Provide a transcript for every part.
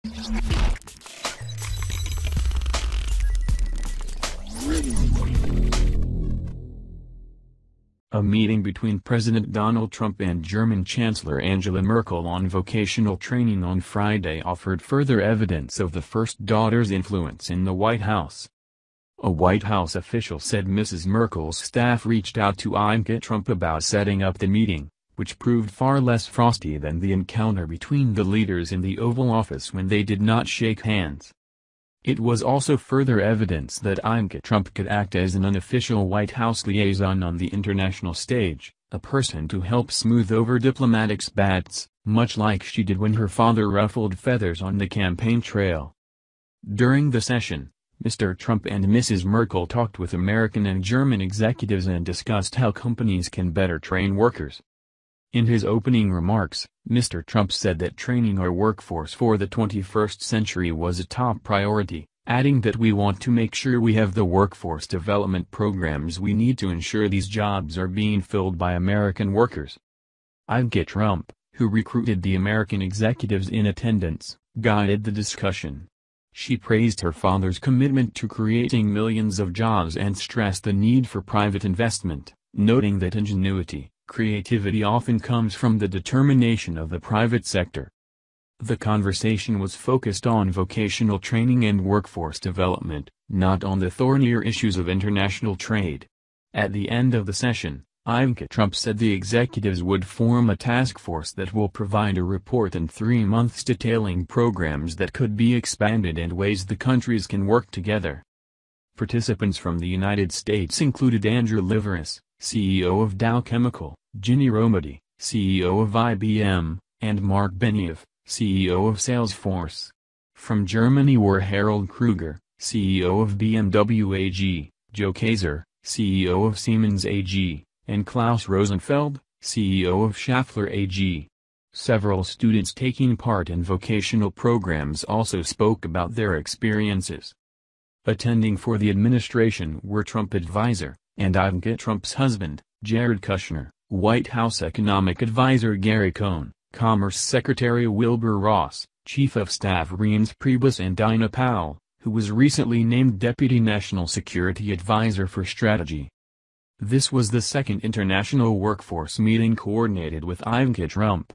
A meeting between President Donald Trump and German Chancellor Angela Merkel on vocational training on Friday offered further evidence of the first daughter's influence in the White House. A White House official said Mrs. Merkel's staff reached out to Ivanka Trump about setting up the meeting, which proved far less frosty than the encounter between the leaders in the Oval Office when they did not shake hands. It was also further evidence that Ivanka Trump could act as an unofficial White House liaison on the international stage, a person to help smooth over diplomatic spats, much like she did when her father ruffled feathers on the campaign trail. During the session, Mr. Trump and Mrs. Merkel talked with American and German executives and discussed how companies can better train workers. In his opening remarks, Mr. Trump said that training our workforce for the 21st century was a top priority, adding that we want to make sure we have the workforce development programs we need to ensure these jobs are being filled by American workers. Ivanka Trump, who recruited the American executives in attendance, guided the discussion. She praised her father's commitment to creating millions of jobs and stressed the need for private investment, noting that ingenuity, creativity often comes from the determination of the private sector. The conversation was focused on vocational training and workforce development, not on the thornier issues of international trade. At the end of the session, Ivanka Trump said the executives would form a task force that will provide a report in 3 months detailing programs that could be expanded and ways the countries can work together. Participants from the United States included Andrew Liveris, CEO of Dow Chemical, Ginny Rometty, CEO of IBM, and Mark Benioff, CEO of Salesforce. From Germany were Harald Kruger, CEO of BMW AG, Joe Kaeser, CEO of Siemens AG, and Klaus Rosenfeld, CEO of Schaeffler AG. Several students taking part in vocational programs also spoke about their experiences. Attending for the administration were Trump advisor, and Ivanka Trump's husband, Jared Kushner, White House economic advisor Gary Cohn, Commerce Secretary Wilbur Ross, Chief of Staff Reince Priebus and Dinah Powell, who was recently named Deputy National Security Advisor for Strategy. This was the second international workforce meeting coordinated with Ivanka Trump.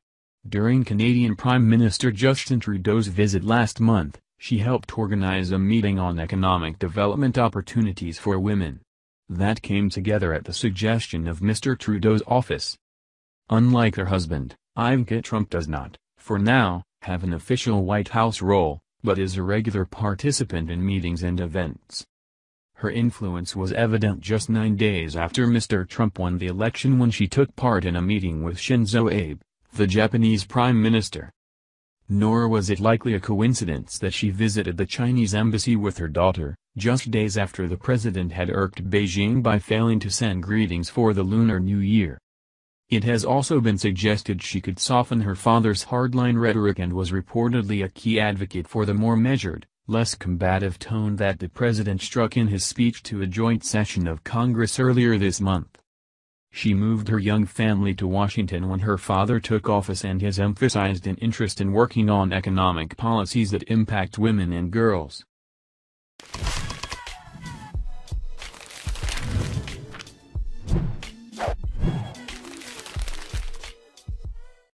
During Canadian Prime Minister Justin Trudeau's visit last month, she helped organize a meeting on economic development opportunities for women. That came together at the suggestion of Mr. Trudeau's office. Unlike her husband, Ivanka Trump does not, for now, have an official White House role, but is a regular participant in meetings and events. Her influence was evident just 9 days after Mr. Trump won the election when she took part in a meeting with Shinzo Abe, the Japanese Prime Minister. Nor was it likely a coincidence that she visited the Chinese embassy with her daughter, just days after the president had irked Beijing by failing to send greetings for the Lunar New Year. It has also been suggested she could soften her father's hardline rhetoric and was reportedly a key advocate for the more measured, less combative tone that the president struck in his speech to a joint session of Congress earlier this month. She moved her young family to Washington when her father took office and has emphasized an interest in working on economic policies that impact women and girls.